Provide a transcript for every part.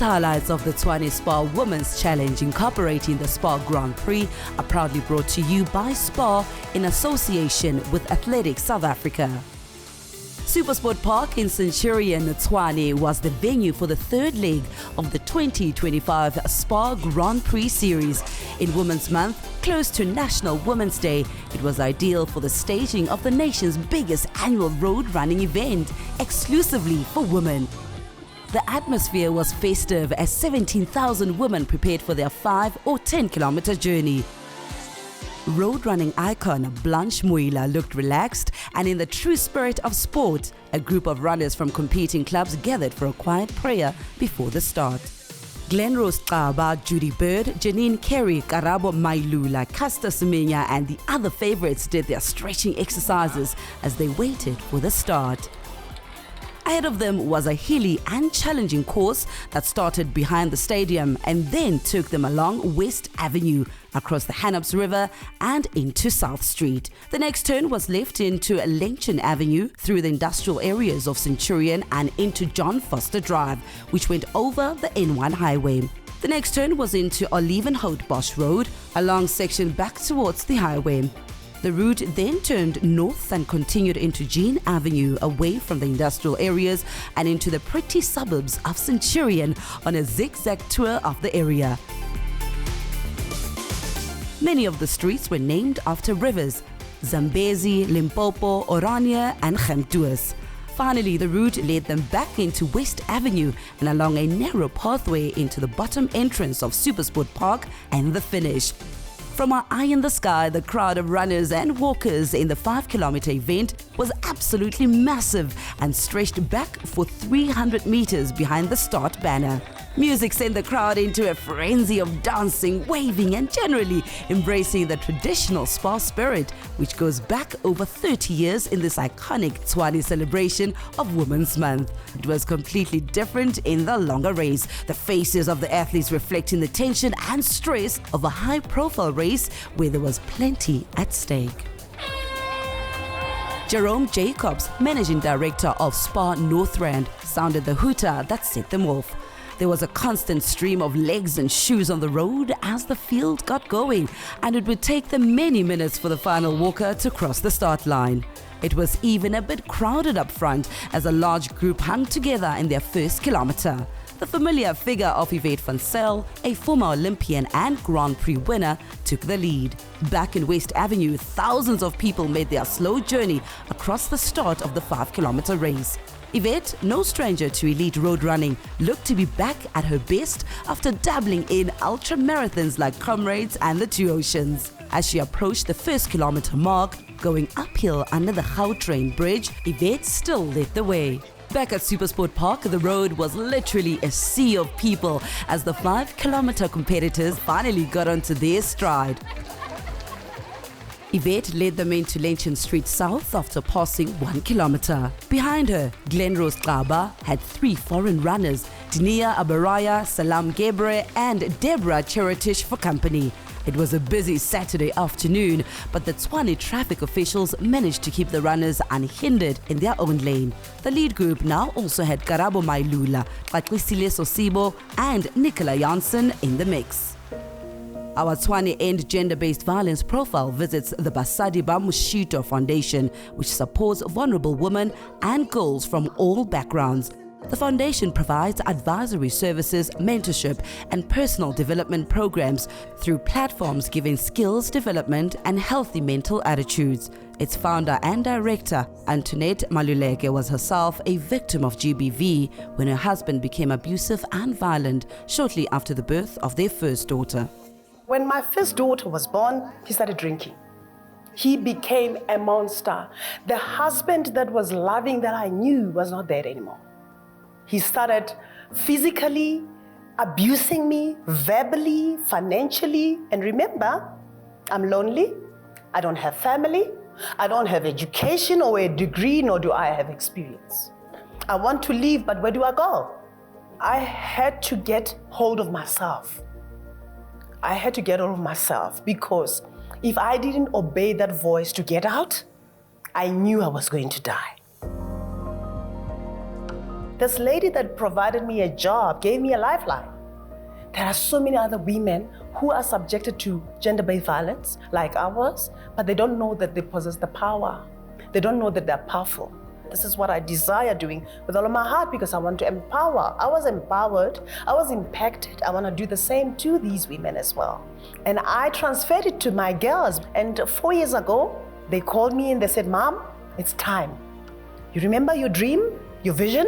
highlights of the Tshwane SPAR Women's Challenge incorporating the SPAR Grand Prix are proudly brought to you by SPAR in association with Athletics South Africa. SuperSport Park in Centurion, Tshwane was the venue for the third leg of the 2025 SPAR Grand Prix Series. In Women's Month, close to National Women's Day, it was ideal for the staging of the nation's biggest annual road running event, exclusively for women. The atmosphere was festive as 17,000 women prepared for their 5 or 10-kilometer journey. Road running icon Blanche Moila looked relaxed, and in the true spirit of sport, a group of runners from competing clubs gathered for a quiet prayer before the start. Glenrose Qaba, Judy Bird, Janine Carey, Karabo Mailula, Casta Semenya and the other favorites did their stretching exercises as they waited for the start. Ahead of them was a hilly and challenging course that started behind the stadium and then took them along West Avenue, across the Hanaps River and into South Street. The next turn was left into Lenchen Avenue through the industrial areas of Centurion and into John Foster Drive, which went over the N1 highway. The next turn was into Olivenhout Bosch Road, a long section back towards the highway. The route then turned north and continued into Jean Avenue, away from the industrial areas and into the pretty suburbs of Centurion on a zigzag tour of the area. Many of the streets were named after rivers: Zambezi, Limpopo, Oranje and Gemtoos. Finally, the route led them back into West Avenue and along a narrow pathway into the bottom entrance of SuperSport Park and the finish. From our eye in the sky, the crowd of runners and walkers in the 5-kilometer event was absolutely massive and stretched back for 300 meters behind the start banner. Music sent the crowd into a frenzy of dancing, waving and generally embracing the traditional SPAR spirit, which goes back over 30 years in this iconic Tshwane celebration of Women's Month. It was completely different in the longer race, the faces of the athletes reflecting the tension and stress of a high-profile race where there was plenty at stake. Jerome Jacobs, managing director of SPAR Northrand, sounded the hooter that set them off. There was a constant stream of legs and shoes on the road as the field got going, and it would take them many minutes for the final walker to cross the start line. It was even a bit crowded up front as a large group hung together in their first kilometer. The familiar figure of Yvette van Zyl, a former Olympian and Grand Prix winner, took the lead. Back in West Avenue, thousands of people made their slow journey across the start of the 5-kilometer race. Yvette, no stranger to elite road running, looked to be back at her best after dabbling in ultra-marathons like Comrades and the Two Oceans. As she approached the 1-kilometer mark, going uphill under the Gautrain Bridge, Yvette still led the way. Back at SuperSport Park, the road was literally a sea of people as the 5-kilometer competitors finally got onto their stride. Yvette led them into Lenchen Street South after passing 1 kilometer. Behind her, Glenrose Qaba had 3 foreign runners, Dinia Abaraya, Salam Gebre and Deborah Cheritish for company. It was a busy Saturday afternoon, but the Tshwane traffic officials managed to keep the runners unhindered in their own lane. The lead group now also had Karabo Mailula, Patrisile Sosibo and Nicola Janssen in the mix. Our Tshwane End Gender-Based Violence Profile visits the Basadi Ba Moshito Foundation, which supports vulnerable women and girls from all backgrounds. The foundation provides advisory services, mentorship, and personal development programs through platforms giving skills development and healthy mental attitudes. Its founder and director, Antoinette Maluleke, was herself a victim of GBV when her husband became abusive and violent shortly after the birth of their first daughter. When my first daughter was born, he started drinking. He became a monster. The husband that was loving, that I knew, was not there anymore. He started physically abusing me, verbally, financially. And remember, I'm lonely. I don't have family. I don't have education or a degree, nor do I have experience. I want to leave, but where do I go? I had to get hold of myself. Because if I didn't obey that voice to get out, I knew I was going to die. This lady that provided me a job gave me a lifeline. There are so many other women who are subjected to gender-based violence like ours, but they don't know that they possess the power. They don't know that they're powerful. This is what I desire doing with all of my heart, because I want to empower. I was empowered, I was impacted. I want to do the same to these women as well. And I transferred it to my girls. And 4 years ago, they called me and they said, Mom, it's time. You remember your dream, your vision?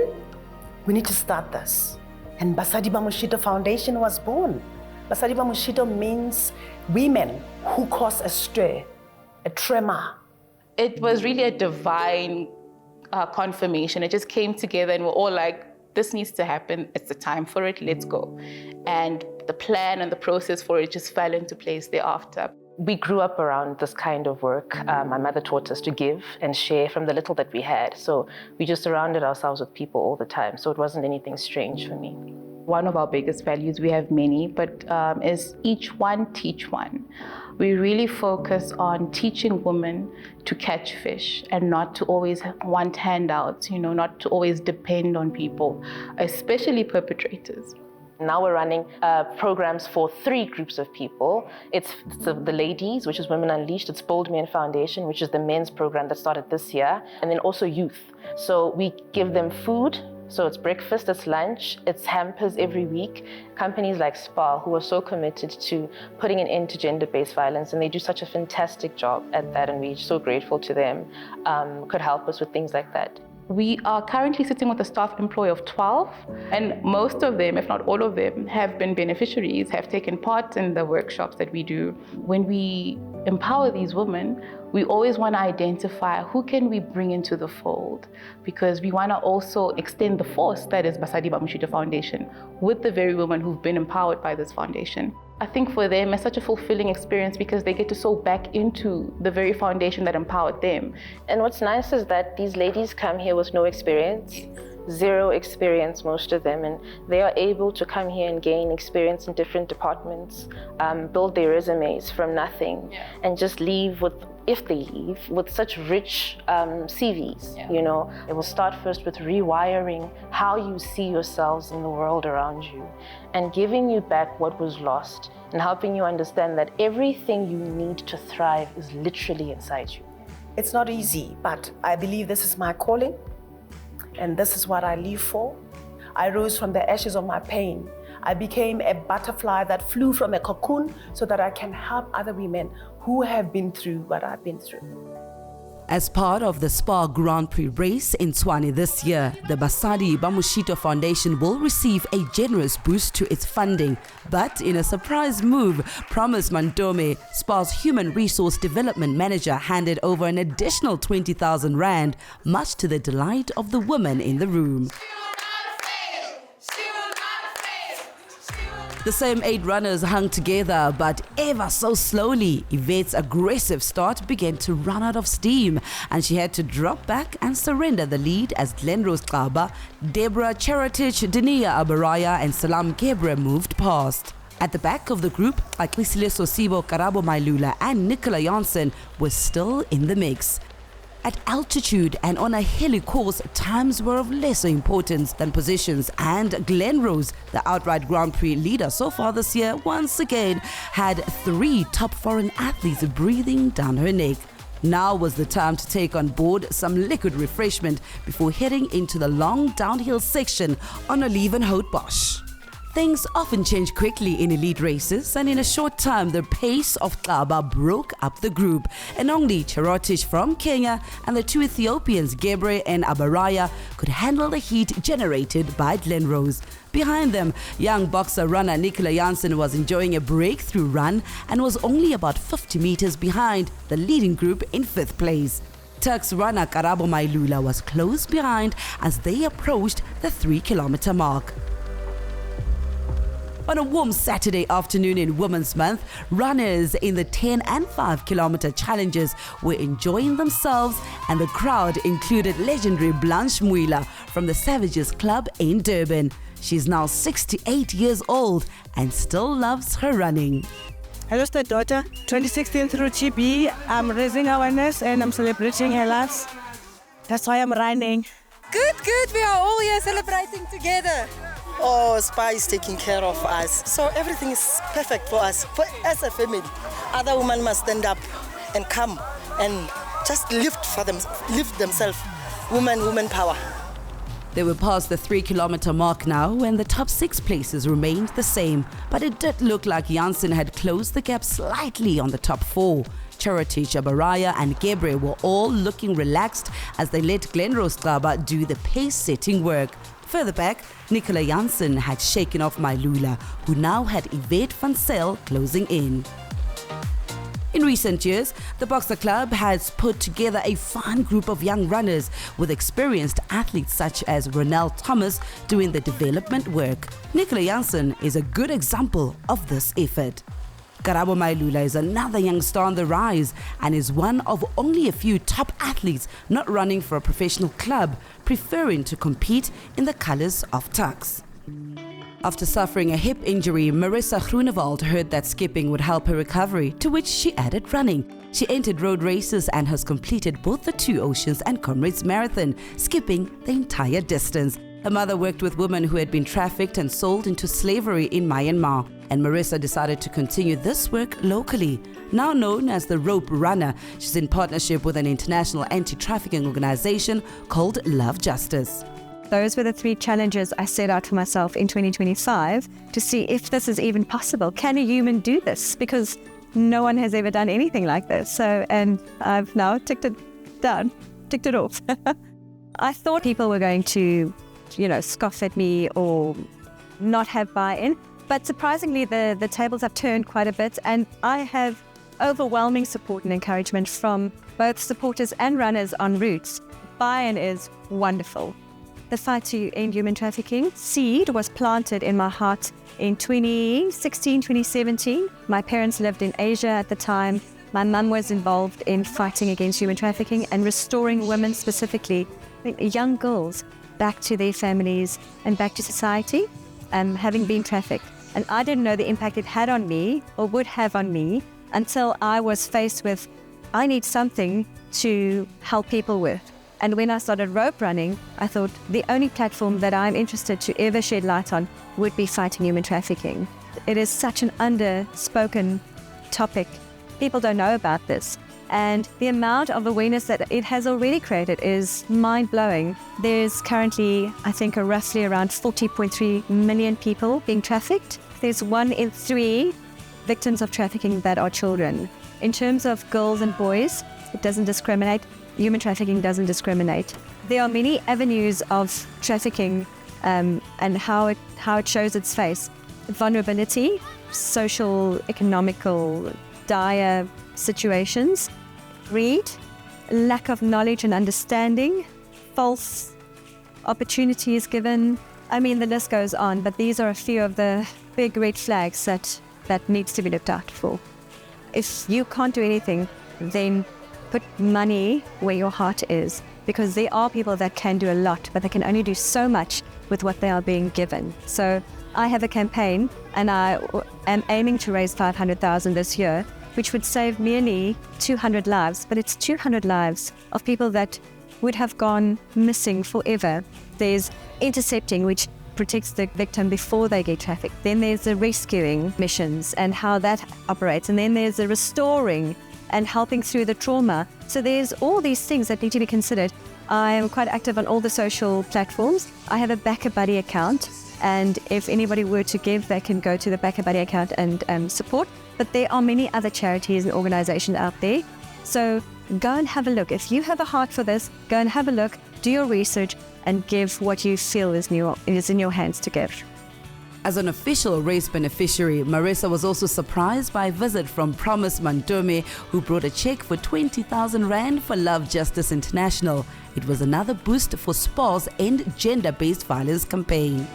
We need to start this. And Basadi Bamushito Foundation was born. Basadi Bamushito means women who cause a stir, a tremor. It was really a divine confirmation. It just came together and we're all like, this needs to happen. It's the time for it. Let's go. And the plan and the process for it just fell into place thereafter. We grew up around this kind of work. My mother taught us to give and share from the little that we had. So we just surrounded ourselves with people all the time. So it wasn't anything strange for me. One of our biggest values, we have many, but is each one, teach one. We really focus on teaching women to catch fish and not to always want handouts, not to always depend on people, especially perpetrators. Now we're running programs for 3 groups of people. It's the ladies, which is Women Unleashed. It's Bold Men Foundation, which is the men's program that started this year. And then also youth. So we give them food. So it's breakfast, it's lunch, it's hampers every week. Companies like SPAR, who are so committed to putting an end to gender-based violence, and they do such a fantastic job at that, and we're so grateful to them, could help us with things like that. We are currently sitting with a staff employee of 12, and most of them, if not all of them, have been beneficiaries, have taken part in the workshops that we do. When we empower these women, we always want to identify who can we bring into the fold, because we want to also extend the force that is Basadi Bamushito Foundation with the very women who've been empowered by this foundation. I think for them it's such a fulfilling experience because they get to sow back into the very foundation that empowered them. And what's nice is that these ladies come here with no experience, 0 experience, most of them, and they are able to come here and gain experience in different departments, build their resumes from nothing, and just leave with, if they leave, with such rich CVs, It will start first with rewiring how you see yourselves in the world around you and giving you back what was lost and helping you understand that everything you need to thrive is literally inside you. It's not easy, but I believe this is my calling and this is what I live for. I rose from the ashes of my pain. I became a butterfly that flew from a cocoon so that I can help other women who have been through what I've been through. As part of the SPAR Grand Prix race in Tshwane this year, the Basadi Bamushito Foundation will receive a generous boost to its funding. But in a surprise move, Promise Mandome, SPAR's Human Resource Development Manager, handed over an additional 20,000 Rand, much to the delight of the women in the room. The same 8 runners hung together, but ever so slowly, Yvette's aggressive start began to run out of steam, and she had to drop back and surrender the lead as Glenrose Kaba, Deborah Cheratich, Denia Abaraya and Salam Gebre moved past. At the back of the group, Aklisile Sosibo Karabo Mailula and Nicola Janssen were still in the mix. At altitude and on a hilly course, times were of lesser importance than positions, and Glenrose, the outright Grand Prix leader so far this year, once again had 3 top foreign athletes breathing down her neck. Now was the time to take on board some liquid refreshment before heading into the long downhill section on Olivenhout-Bosch. Things often change quickly in elite races, and in a short time the pace of Kaba broke up the group, and only Cherotish from Kenya and the 2 Ethiopians Gebre and Abaraya could handle the heat generated by Glenrose. Behind them, young boxer runner Nicola Janssen was enjoying a breakthrough run and was only about 50 meters behind the leading group in 5th place. Turk's runner Karabo Mailula was close behind as they approached the 3-kilometer mark. On a warm Saturday afternoon in Women's Month, runners in the 10 and 5-kilometer challenges were enjoying themselves, and the crowd included legendary Blanche Muila from the Savages Club in Durban. She's now 68 years old and still loves her running. I lost a daughter 2016 through TB. I'm raising awareness and I'm celebrating her life. That's why I'm running. Good. We are all here celebrating together. Oh, SPAR is taking care of us. So everything is perfect for us. As a family, other women must stand up and come and just lift themselves. Women power. They were past the 3-kilometer mark now, and the top 6 places remained the same. But it did look like Janssen had closed the gap slightly on the top 4. Charity, Shabaraya and Gebre were all looking relaxed as they let Glenrose Gaba do the pace-setting work. Further back, Nicola Janssen had shaken off Mailula, who now had Yvette van Zyl closing in. In recent years, the Boxer Club has put together a fine group of young runners with experienced athletes such as Ronelle Thomas doing the development work. Nicola Janssen is a good example of this effort. Karabo Mailula is another young star on the rise and is one of only a few top athletes not running for a professional club, preferring to compete in the colours of Tuks. After suffering a hip injury, Marissa Groenewald heard that skipping would help her recovery, to which she added running. She entered road races and has completed both the Two Oceans and Comrades Marathon, skipping the entire distance. Her mother worked with women who had been trafficked and sold into slavery in Myanmar, and Marissa decided to continue this work locally. Now known as the Rope Runner, she's in partnership with an international anti-trafficking organization called Love Justice. Those were the 3 challenges I set out for myself in 2025 to see if this is even possible. Can a human do this? Because no one has ever done anything like this. And I've now ticked it off. I thought people were going to, scoff at me or not have buy-in. But surprisingly, the tables have turned quite a bit, and I have overwhelming support and encouragement from both supporters and runners en route. Buy-in is wonderful. The fight to end human trafficking seed was planted in my heart in 2016, 2017. My parents lived in Asia at the time. My mum was involved in fighting against human trafficking and restoring women, specifically young girls, back to their families and back to society, having been trafficked. And I didn't know the impact it had on me or would have on me until I was faced with, I need something to help people with. And when I started rope running, I thought the only platform that I'm interested to ever shed light on would be fighting human trafficking. It is such an underspoken topic. People don't know about this. And the amount of awareness that it has already created is mind-blowing. There's currently, I think, roughly around 40.3 million people being trafficked. There's 1 in 3 victims of trafficking that are children. In terms of girls and boys, it doesn't discriminate. Human trafficking doesn't discriminate. There are many avenues of trafficking and how it shows its face. Vulnerability, social, economical, dire situations, greed, lack of knowledge and understanding, false opportunities given. I mean, the list goes on, but these are a few of the big red flags that needs to be looked out for. If you can't do anything, then put money where your heart is, because there are people that can do a lot, but they can only do so much with what they are being given. So I have a campaign, and I am aiming to raise 500,000 this year, which would save nearly 200 lives, but it's 200 lives of people that would have gone missing forever. There's intercepting, which protects the victim before they get trafficked. Then there's the rescuing missions and how that operates. And then there's the restoring and helping through the trauma. So there's all these things that need to be considered. I am quite active on all the social platforms. I have a Back a Buddy account, and if anybody were to give, they can go to the Back a Buddy account and support. But there are many other charities and organizations out there. So go and have a look. If you have a heart for this, go and have a look, do your research, and give what you feel is in your hands to give. As an official race beneficiary, Marissa was also surprised by a visit from Promise Mandome, who brought a check for 20,000 Rand for Love Justice International. It was another boost for SPAR's End Gender-Based Violence campaign.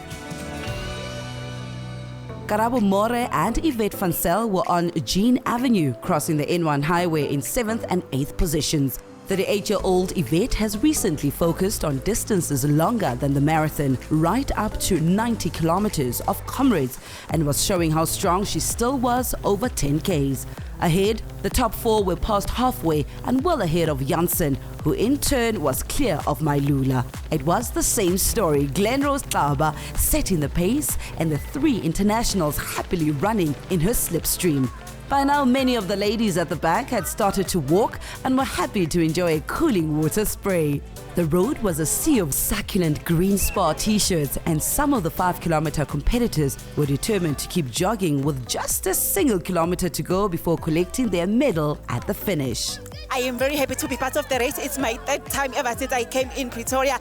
Karabo More and Yvette van Zyl were on Jean Avenue, crossing the N1 highway in 7th and 8th positions. 38-year-old Yvette has recently focused on distances longer than the marathon, right up to 90 kilometers of Comrades, and was showing how strong she still was over 10Ks. Ahead, the top four were past halfway and well ahead of Janssen, who in turn was clear of Mailula. It was the same story, Glenrose Tlaba setting the pace and the three internationals happily running in her slipstream. By now, many of the ladies at the back had started to walk and were happy to enjoy a cooling water spray. The road was a sea of succulent green SPAR t-shirts, and some of the 5-kilometer competitors were determined to keep jogging with just a single kilometer to go before collecting their medal at the finish. I am very happy to be part of the race. It's my third time ever since I came in Pretoria.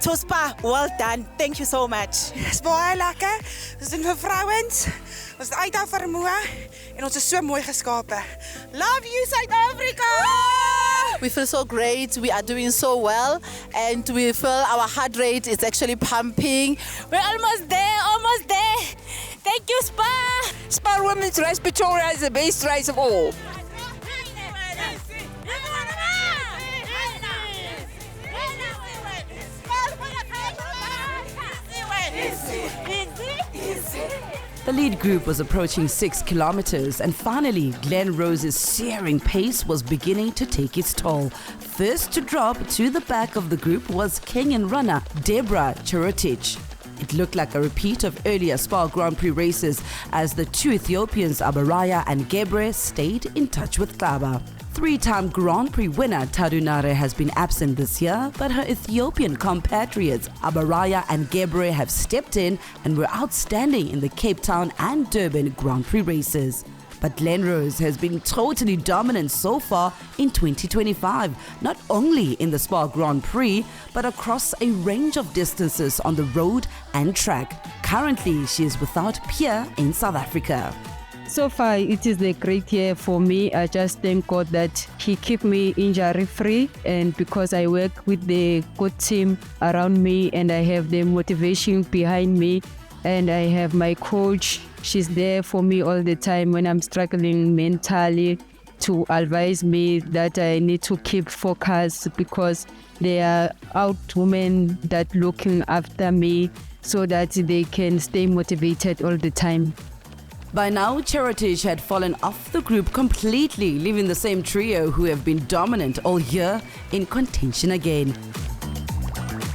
To SPAR, well done. Thank you so much. Dis baie lekker. Ons doen vir vrouens. Ons het uit daar vermoë en ons is so mooi geskape. Love you South Africa! We feel so great. We are doing so well, and we feel our heart rate is actually pumping. We're almost there, almost there. Thank you, SPAR. SPAR Women's Race Pretoria is the best race of all. The lead group was approaching 6 kilometers, and finally, Glenrose's searing pace was beginning to take its toll. First to drop to the back of the group was Kenyan runner Deborah Cherotich. It looked like a repeat of earlier SPAR Grand Prix races as the two Ethiopians Abaraya and Gebre stayed in touch with Tlaba. Three-time Grand Prix winner Tadunare has been absent this year, but her Ethiopian compatriots Abaraya and Gebre have stepped in and were outstanding in the Cape Town and Durban Grand Prix races. But Glenrose has been totally dominant so far in 2025, not only in the SPAR Grand Prix, but across a range of distances on the road and track. Currently, she is without peer in South Africa. So far, it is a great year for me. I just thank God that He keep me injury free, and because I work with the good team around me and I have the motivation behind me, and I have my coach. She's there for me all the time when I'm struggling mentally, to advise me that I need to keep focused because there are out women that looking after me so that they can stay motivated all the time. By now, Cherotich had fallen off the group completely, leaving the same trio who have been dominant all year in contention again.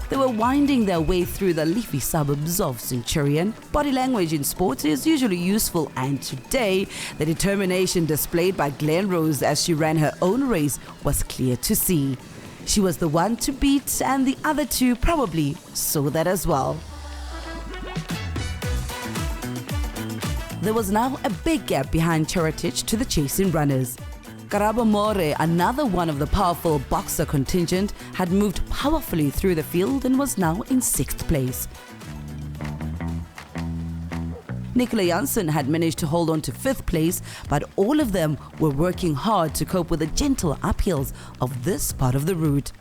They were winding their way through the leafy suburbs of Centurion. Body language in sports is usually useful, and today, the determination displayed by Glenrose as she ran her own race was clear to see. She was the one to beat, and the other two probably saw that as well. There was now a big gap behind Cherotich to the chasing runners. Karabo More, another one of the powerful boxer contingent, had moved powerfully through the field and was now in 6th place. Nicola Janssen had managed to hold on to 5th place, but all of them were working hard to cope with the gentle uphills of this part of the route.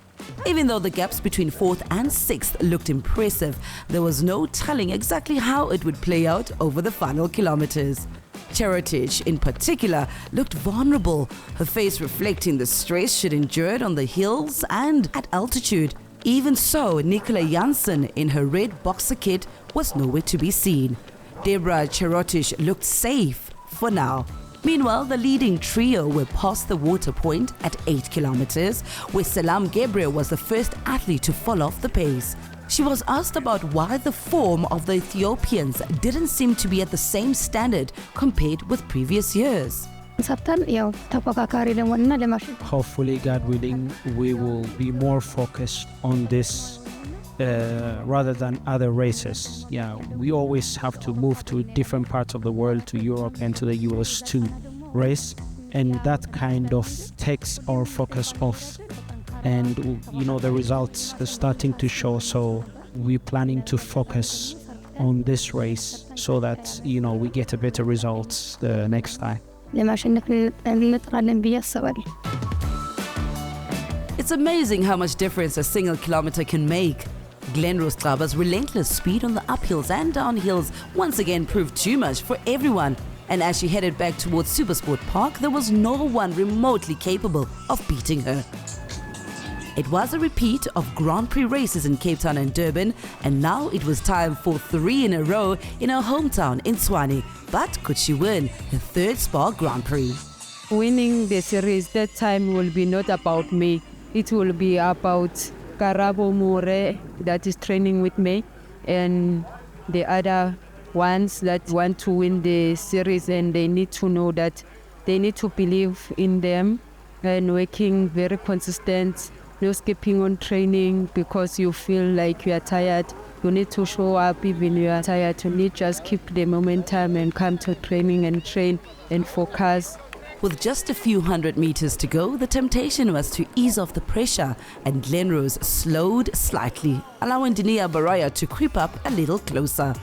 Even though the gaps between 4th and 6th looked impressive, there was no telling exactly how it would play out over the final kilometers. Cherotich, in particular, looked vulnerable, her face reflecting the stress she'd endured on the hills and at altitude. Even so, Nicola Janssen, in her red boxer kit, was nowhere to be seen. Deborah Cherotich looked safe for now. Meanwhile, the leading trio were past the water point at 8 kilometers, where Salam Gebre was the first athlete to fall off the pace. She was asked about why the form of the Ethiopians didn't seem to be at the same standard compared with previous years. Hopefully, God willing, we will be more focused on this rather than other races. Yeah, we always have to move to different parts of the world, to Europe and to the US to race, and that kind of takes our focus off. And the results are starting to show, so we're planning to focus on this race so that we get a better results the next time. It's amazing how much difference a single kilometer can make. Glenrose Tlaba's relentless speed on the uphills and downhills once again proved too much for everyone. And as she headed back towards SuperSport Park, there was no one remotely capable of beating her. It was a repeat of Grand Prix races in Cape Town and Durban, and now it was time for 3 in a row in her hometown in Tshwane. But could she win her 3rd SPAR Grand Prix? winning the series that time will be not about me. It will be about Karabo More that is training with me and the other ones that want to win the series, and they need to know that they need to believe in them and working very consistent, no skipping on training because you feel like you are tired. You need to show up even you are tired. You need just keep the momentum and come to training and train and focus. With just a few hundred meters to go, the temptation was to ease off the pressure, and Glenrose slowed slightly, allowing Denia Baraya to creep up a little closer.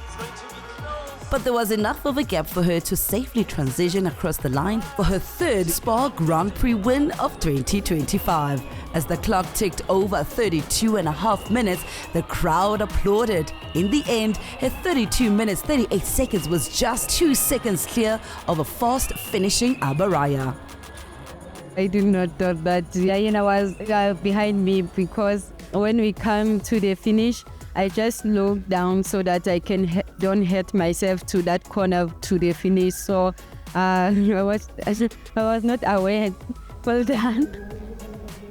But there was enough of a gap for her to safely transition across the line for her third SPAR Grand Prix win of 2025. As the clock ticked over 32 and a half minutes, the crowd applauded. In the end, her 32 minutes 38 seconds was just 2 seconds clear of a fast finishing Abaraya. I did not thought that Diana was behind me, because when we come to the finish, I just look down so that I don't hurt myself to that corner to the finish. So I was not aware. Well done.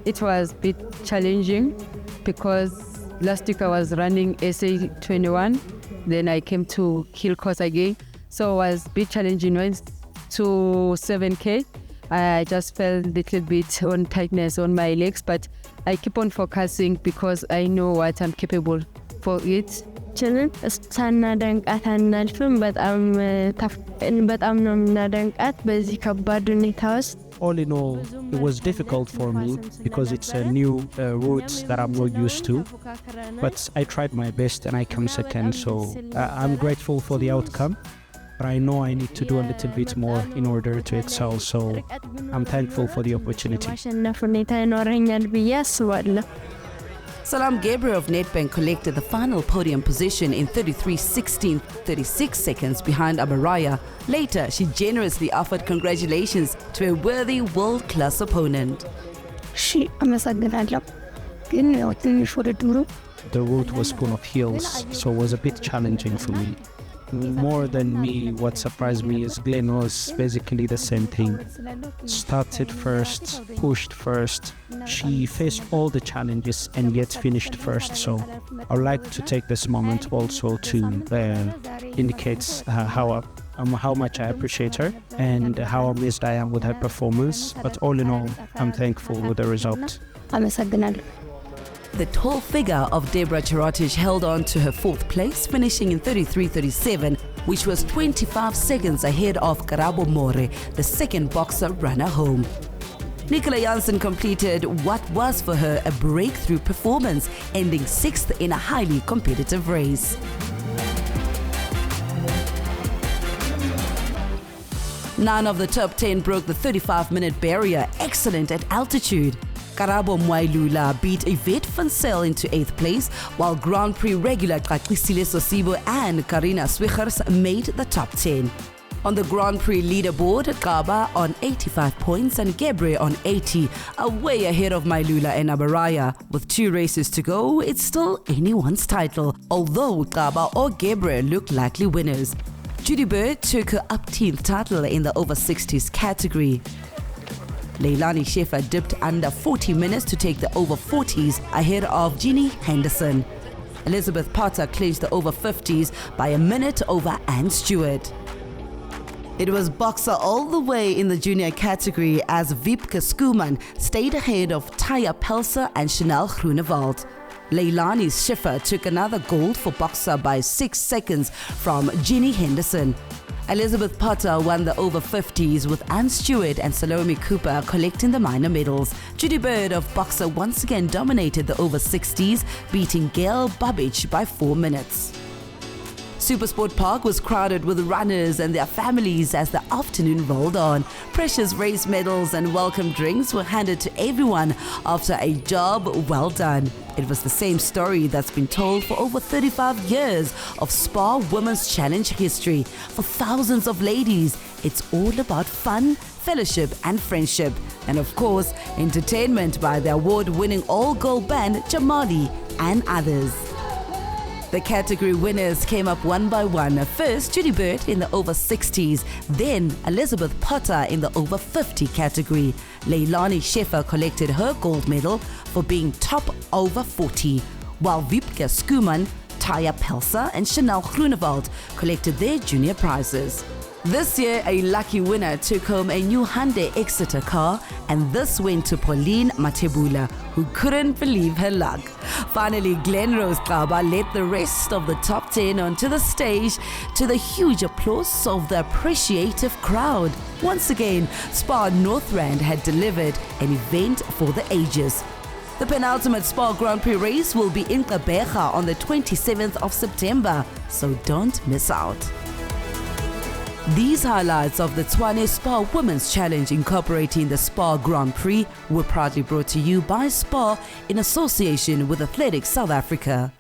It was a bit challenging because last week I was running SA21, then I came to hill course again. So it was a bit challenging. Went to 7K. I just felt a little bit on tightness on my legs, but I keep on focusing because I know what I'm capable for it. ሳናደንቃት አናልፍም። በጣም ነው የምናደንቃት በዚህ ከባድ ሁኔታ ውስጥ። All in all, it was difficult for me because it's a new route that I'm not used to. But I tried my best and I came second, so I'm grateful for the outcome. But I know I need to do a little bit more in order to excel, so I'm thankful for the opportunity. ማሸነፍ ሁኔታ ይኖረኛል ብዬ አስባለሁ። Salam Gabriel of Nedbank collected the final podium position in 33:16, 36 seconds behind Abaraya. Later, she generously offered congratulations to a worthy world-class opponent. አመሰግናለሁ። ግን ያው ትንሽ ውድድሩ The route was full of hills, so it was a bit challenging for me. More than me, what surprised me is Glenn was basically the same thing. Started first, pushed first. She faced all the challenges and yet finished first. So I would like to take this moment also to indicate how much I appreciate her and how amazed I am with her performance. But all in all, I'm thankful with the result. አመሰግናለሁ። The tall figure of Deborah Chirotich held on to her fourth place, finishing in 33:37, which was 25 seconds ahead of Karabo More, the second boxer runner home. Nicola Janssen completed what was for her a breakthrough performance, ending 6th in a highly competitive race. None of the top 10 broke the 35-minute barrier, excellent at altitude. Karabo Mwailula beat Yvette Vansel into 8th place, while Grand Prix regular Kakisile Sosibo and Karina Swichers made the top 10. On the Grand Prix leaderboard, Kaba on 85 points and Gebre on 80, are way ahead of Mailula and Abaraya. With 2 races to go, it's still anyone's title, although Kaba or Gebre look likely winners. Judy Bird took her 18th title in the over 60s category. Leilani Schäfer dipped under 40 minutes to take the over 40s ahead of Ginny Henderson. Elizabeth Potter clinched the over 50s by a minute over Anne Stewart. It was boxer all the way in the junior category as Wiebke Skuman stayed ahead of Taya Pelser and Chanel Groenewald. Leilani Schiffer took another gold for boxer by 6 seconds from Ginny Henderson. Elizabeth Potter won the over 50s with Anne Stewart and Salome Cooper collecting the minor medals. Judy Bird of boxer once again dominated the over 60s, beating Gail Babbage by 4 minutes. SuperSport Park was crowded with runners and their families as the afternoon rolled on. Precious race medals and welcome drinks were handed to everyone after a job well done. It was the same story that's been told for over 35 years of SPAR Women's Challenge history. For thousands of ladies, it's all about fun, fellowship and friendship. And of course, entertainment by the award-winning all-girl band Jamali and others. The category winners came up one by one. First, Judy Bird in the over 60s, then Elizabeth Potter in the over 50 category. Leilani Scheffer collected her gold medal for being top over 40, while Wiebke Skuman, Taya Pelser and Chanel Groenewald collected their junior prizes. This year, a lucky winner took home a new Hyundai Exeter car, and this went to Pauline Matebula, who couldn't believe her luck. Finally, Glenrose Kaba led the rest of the top 10 onto the stage to the huge applause of the appreciative crowd. Once again, SPAR North Rand had delivered an event for the ages. The penultimate SPAR Grand Prix race will be in Gqeberha on the 27th of September, so don't miss out. These highlights of the Tshwane SPAR Women's Challenge incorporating the SPAR Grand Prix were proudly brought to you by SPAR in association with Athletics South Africa.